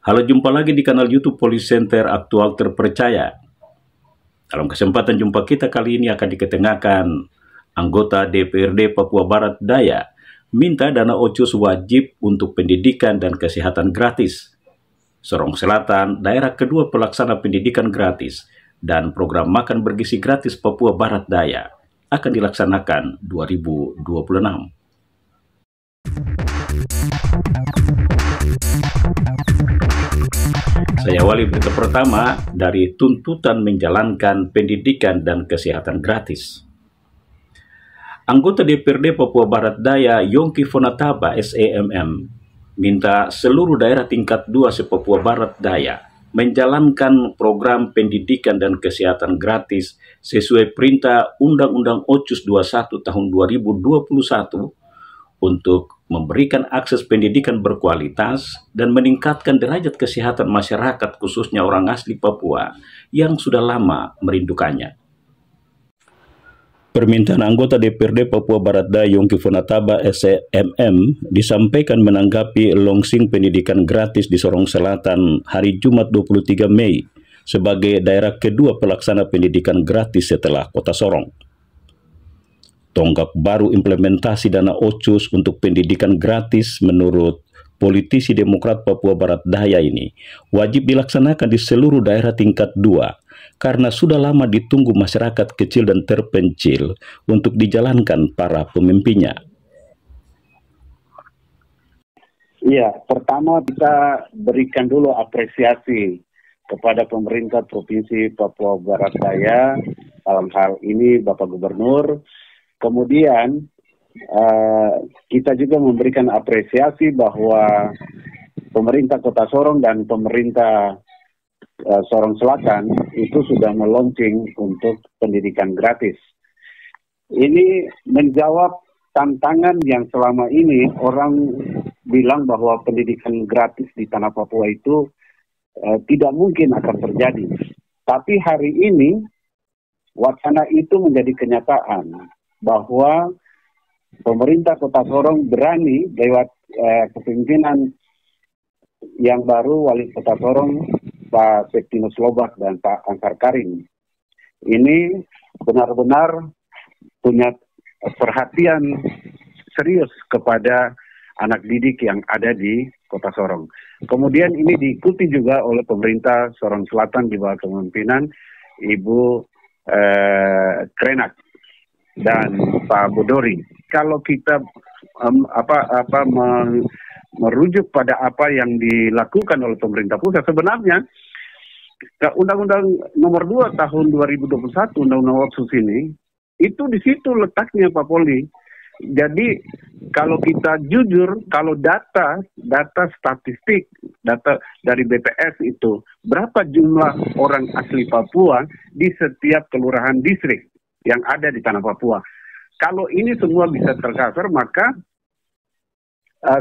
Halo, jumpa lagi di kanal YouTube Police Center Aktual Terpercaya. Dalam kesempatan jumpa kita kali ini akan diketengahkan anggota DPRD Papua Barat Daya minta dana otsus wajib untuk pendidikan dan kesehatan gratis. Sorong Selatan, daerah kedua pelaksana pendidikan gratis dan program makan bergizi gratis Papua Barat Daya akan dilaksanakan 2026. Saya awali berita pertama dari tuntutan menjalankan pendidikan dan kesehatan gratis. Anggota DPRD Papua Barat Daya Yongki Fonataba SEMM minta seluruh daerah tingkat 2 se-Papua Barat Daya menjalankan program pendidikan dan kesehatan gratis sesuai perintah Undang-Undang Otsus 21 tahun 2021 untuk memberikan akses pendidikan berkualitas dan meningkatkan derajat kesehatan masyarakat khususnya orang asli Papua yang sudah lama merindukannya. Permintaan anggota DPRD Papua Barat Daya Yongki Fonataba SEMM disampaikan menanggapi launching pendidikan gratis di Sorong Selatan hari Jumat 23 Mei sebagai daerah kedua pelaksana pendidikan gratis setelah Kota Sorong. Tonggak baru implementasi dana otsus untuk pendidikan gratis menurut politisi Demokrat Papua Barat Daya ini wajib dilaksanakan di seluruh daerah tingkat 2 karena sudah lama ditunggu masyarakat kecil dan terpencil untuk dijalankan para pemimpinnya. Iya, pertama kita berikan dulu apresiasi kepada pemerintah Provinsi Papua Barat Daya, dalam hal ini Bapak Gubernur. Kemudian kita juga memberikan apresiasi bahwa pemerintah Kota Sorong dan pemerintah Sorong Selatan itu sudah meluncing untuk pendidikan gratis. Ini menjawab tantangan yang selama ini orang bilang bahwa pendidikan gratis di tanah Papua itu tidak mungkin akan terjadi. Tapi hari ini wacana itu menjadi kenyataan bahwa pemerintah Kota Sorong berani lewat kepemimpinan yang baru Wali Kota Sorong Pak Septinus Lobak dan Pak Angkar Karim ini benar-benar punya perhatian serius kepada anak didik yang ada di Kota Sorong. Kemudian ini diikuti juga oleh pemerintah Sorong Selatan di bawah kepemimpinan Ibu Krenak dan Pak Budori. Kalau kita merujuk pada apa yang dilakukan oleh pemerintah pusat, sebenarnya Undang-Undang Nomor 2 Tahun 2021 Undang-Undang Otsus ini itu di situ letaknya Pak Poli. Jadi kalau kita jujur, kalau data statistik, data dari BPS itu berapa jumlah orang asli Papua di setiap kelurahan distrik yang ada di tanah Papua. Kalau ini semua bisa tercover, maka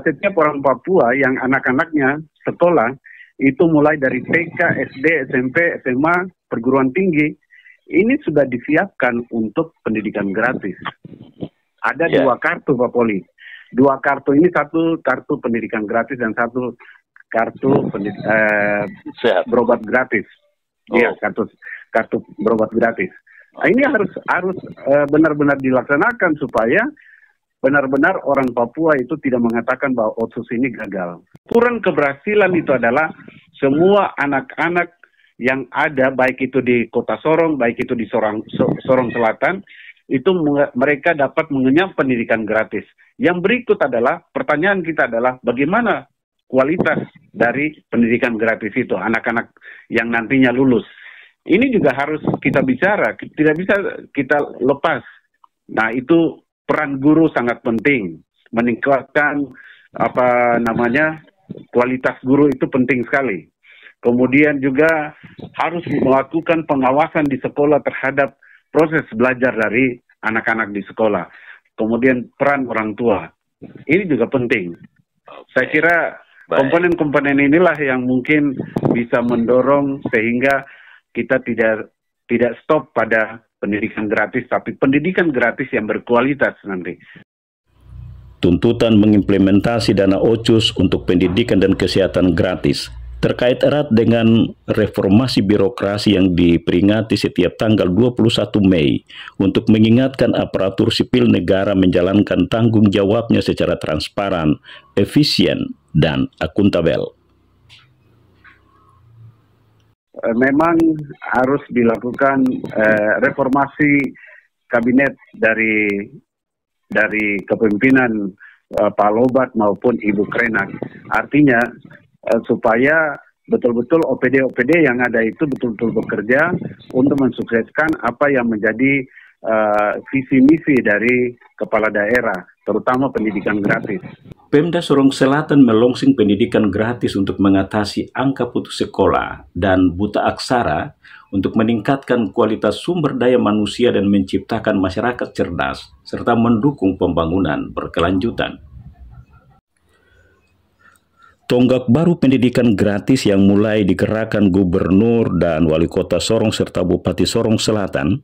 setiap orang Papua yang anak-anaknya sekolah itu mulai dari TK, SD, SMP, SMA, perguruan tinggi, ini sudah disiapkan untuk pendidikan gratis. Ada dua kartu Pak Poli. Dua kartu ini, satu kartu pendidikan gratis dan satu kartu berobat gratis. Iya, kartu berobat gratis. Nah, ini harus benar-benar dilaksanakan supaya benar-benar orang Papua itu tidak mengatakan bahwa otsus ini gagal. Ukuran keberhasilan itu adalah semua anak-anak yang ada, baik itu di Kota Sorong, baik itu di Sorong Selatan, itu mereka dapat mengenyam pendidikan gratis. Yang berikut adalah, pertanyaan kita adalah bagaimana kualitas dari pendidikan gratis itu, anak-anak yang nantinya lulus. Ini juga harus kita bicara, tidak bisa kita lepas. Nah, itu peran guru sangat penting, meningkatkan kualitas guru itu penting sekali. Kemudian juga harus melakukan pengawasan di sekolah terhadap proses belajar dari anak-anak di sekolah. Kemudian peran orang tua, ini juga penting. Saya kira komponen-komponen inilah yang mungkin bisa mendorong sehingga kita tidak stop pada pendidikan gratis, tapi pendidikan gratis yang berkualitas nanti. Tuntutan mengimplementasi dana otsus untuk pendidikan dan kesehatan gratis terkait erat dengan reformasi birokrasi yang diperingati setiap tanggal 21 Mei untuk mengingatkan aparatur sipil negara menjalankan tanggung jawabnya secara transparan, efisien, dan akuntabel. Memang harus dilakukan reformasi kabinet dari kepemimpinan Pak Lobat maupun Ibu Krenak. Artinya supaya betul-betul OPD-OPD yang ada itu betul-betul bekerja untuk mensukseskan apa yang menjadi visi misi dari kepala daerah, terutama pendidikan gratis. Pemda Sorong Selatan melongsing pendidikan gratis untuk mengatasi angka putus sekolah dan buta aksara untuk meningkatkan kualitas sumber daya manusia dan menciptakan masyarakat cerdas, serta mendukung pembangunan berkelanjutan. Tonggak baru pendidikan gratis yang mulai digerakkan Gubernur dan Wali Kota Sorong serta Bupati Sorong Selatan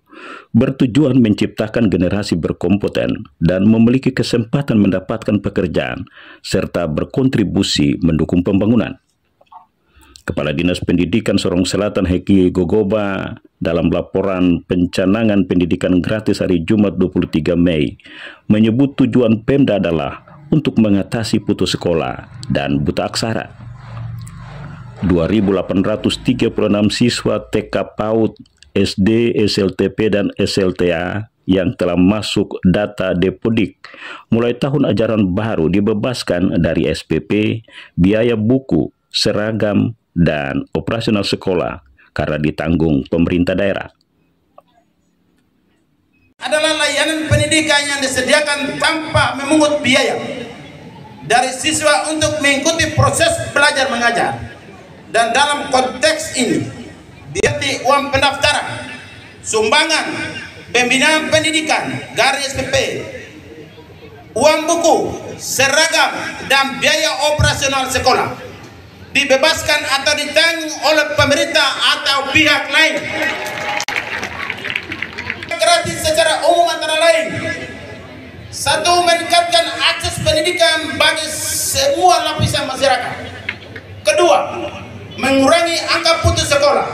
bertujuan menciptakan generasi berkompeten dan memiliki kesempatan mendapatkan pekerjaan serta berkontribusi mendukung pembangunan. Kepala Dinas Pendidikan Sorong Selatan Heki Gogoba dalam laporan pencanangan pendidikan gratis hari Jumat 23 Mei menyebut tujuan Pemda adalah untuk mengatasi putus sekolah dan buta aksara. 2.836 siswa TK PAUD, SD, SLTP, dan SLTA yang telah masuk data Depodik mulai tahun ajaran baru dibebaskan dari SPP, biaya buku, seragam, dan operasional sekolah karena ditanggung pemerintah daerah. Adalah layanan pendidikan yang disediakan tanpa memungut biaya dari siswa untuk mengikuti proses belajar mengajar. Dan dalam konteks ini, diarti uang pendaftaran, sumbangan, pembinaan pendidikan, garis SPP, uang buku, seragam, dan biaya operasional sekolah dibebaskan atau ditanggung oleh pemerintah atau pihak lain. Gratis secara umum antara lain: 1. Meningkatkan akses pendidikan bagi semua lapisan masyarakat. 2. Mengurangi angka putus sekolah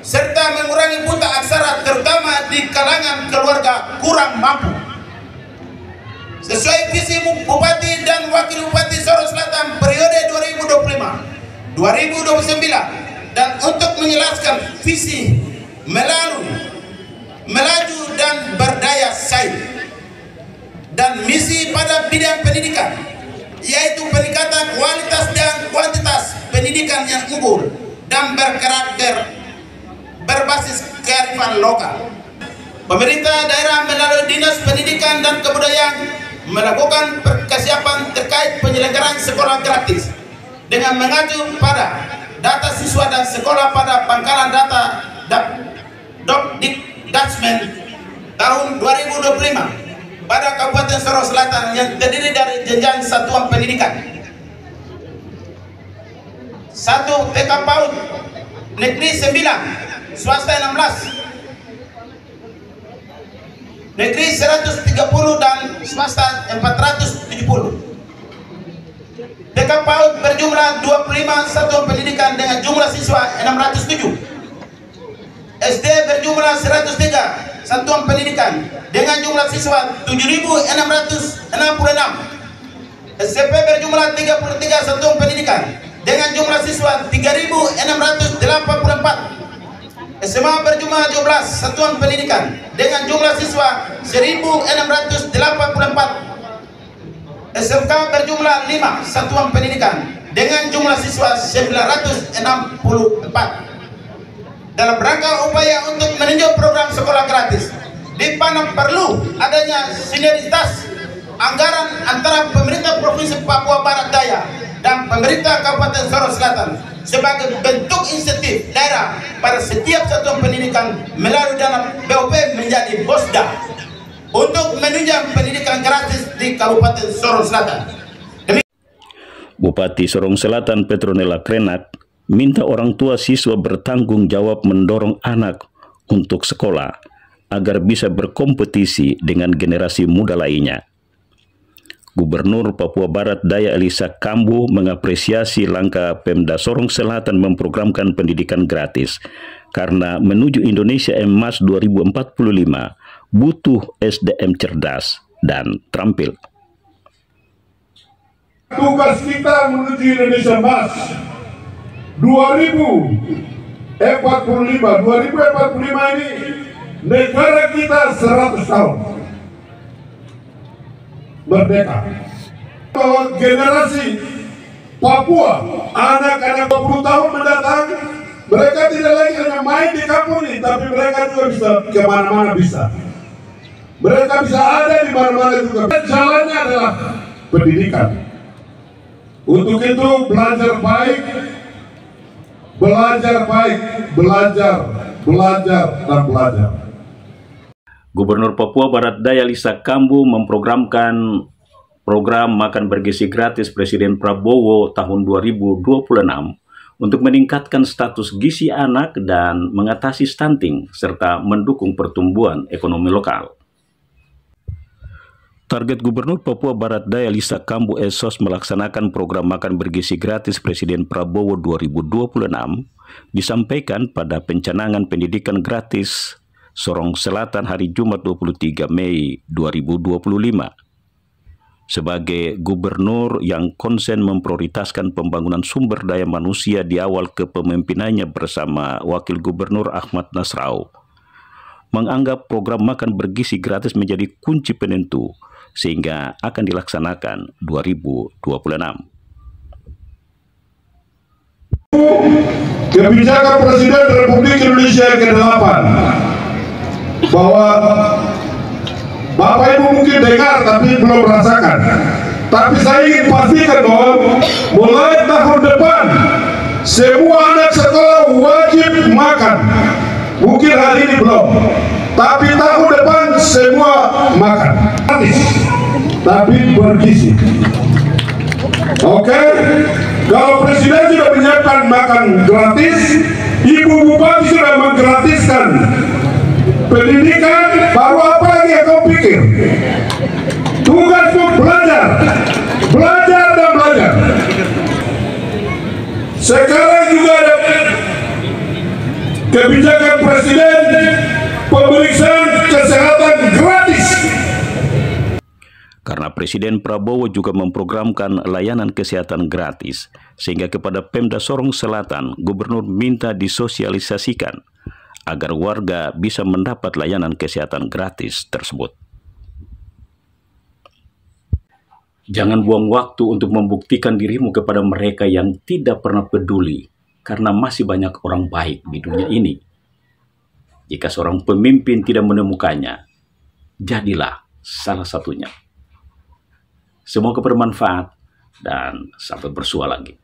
serta mengurangi buta aksara terutama di kalangan keluarga kurang mampu. Sesuai visi Bupati dan Wakil Bupati Sorong Selatan periode 2025-2029 dan untuk menjelaskan visi melaju dan berdaya saing dan misi pada bidang pendidikan, yaitu peningkatan kualitas dan kuantitas pendidikan yang unggul dan berkarakter berbasis kearifan lokal. Pemerintah daerah melalui Dinas Pendidikan dan Kebudayaan melakukan persiapan terkait penyelenggaraan sekolah gratis dengan mengacu pada data siswa dan sekolah pada pangkalan data Dapdikdasmen tahun 2025 pada Kabupaten Sorong Selatan yang terdiri dari jenjang satuan pendidikan. 1. TK PAUD Negeri 9, swasta 16, Negeri 130 dan swasta 470. TK PAUD berjumlah 25 satuan pendidikan dengan jumlah siswa 607. SD berjumlah 103 satuan pendidikan dengan jumlah siswa 7.666. SMP berjumlah 33 satuan pendidikan dengan jumlah siswa 3.684. SMA berjumlah 12 satuan pendidikan dengan jumlah siswa 1.684. SMK berjumlah 5 satuan pendidikan dengan jumlah siswa 964. Dalam rangka upaya untuk meninjau program sekolah gratis, dipandang perlu adanya sinergitas anggaran antara pemerintah Provinsi Papua Barat Daya dan pemerintah Kabupaten Sorong Selatan sebagai bentuk insentif daerah pada setiap satuan pendidikan melalui dana BOP menjadi BOSDA untuk menunjang pendidikan gratis di Kabupaten Sorong Selatan. Bupati Sorong Selatan Petronella Krenak minta orang tua siswa bertanggung jawab mendorong anak untuk sekolah agar bisa berkompetisi dengan generasi muda lainnya. Gubernur Papua Barat Daya Elisa Kambu mengapresiasi langkah Pemda Sorong Selatan memprogramkan pendidikan gratis karena menuju Indonesia Emas 2045 butuh SDM cerdas dan terampil. Tugas kita menuju Indonesia Emas 2045 ini negara kita 100 tahun merdeka. Bahwa generasi Papua, anak-anak 20 tahun mendatang, mereka tidak lagi hanya main di kampung ini, tapi mereka juga bisa kemana-mana bisa. Mereka bisa ada di mana-mana juga. Jalannya adalah pendidikan. Untuk itu belajar baik, belajar dan belajar. Gubernur Papua Barat Daya Elisa Kambu memprogramkan program makan bergizi gratis Presiden Prabowo tahun 2026 untuk meningkatkan status gizi anak dan mengatasi stunting serta mendukung pertumbuhan ekonomi lokal. Target Gubernur Papua Barat Daya Elisa Kambu Esos melaksanakan program makan bergizi gratis Presiden Prabowo 2026 disampaikan pada pencanangan pendidikan gratis Sorong Selatan hari Jumat 23 Mei 2025. Sebagai gubernur yang konsen memprioritaskan pembangunan sumber daya manusia di awal kepemimpinannya bersama Wakil Gubernur Ahmad Nasrau, menganggap program makan bergizi gratis menjadi kunci penentu sehingga akan dilaksanakan 2026. Kebijakan Presiden Republik Indonesia yang ke-8 bahwa Bapak Ibu mungkin dengar tapi belum merasakan. Tapi saya ingin pastikan bahwa mulai tahun depan semua anak sekolah wajib makan. Mungkin hari ini belum, tapi tahun depan semua makan gratis, tapi bergizi. Oke, kalau Presiden sudah menyiapkan makan gratis, Ibu Bupati sudah menggratiskan pendidikan, baru apa lagi yang kau pikir? Tugasmu belajar dan belajar. Sekarang juga ada kebijakan Presiden pemeriksaan kesehatan gratis. Karena Presiden Prabowo juga memprogramkan layanan kesehatan gratis, sehingga kepada Pemda Sorong Selatan, Gubernur minta disosialisasikan agar warga bisa mendapat layanan kesehatan gratis tersebut. Jangan buang waktu untuk membuktikan dirimu kepada mereka yang tidak pernah peduli, karena masih banyak orang baik di dunia ini. Jika seorang pemimpin tidak menemukannya, jadilah salah satunya. Semoga bermanfaat dan sampai bersua lagi.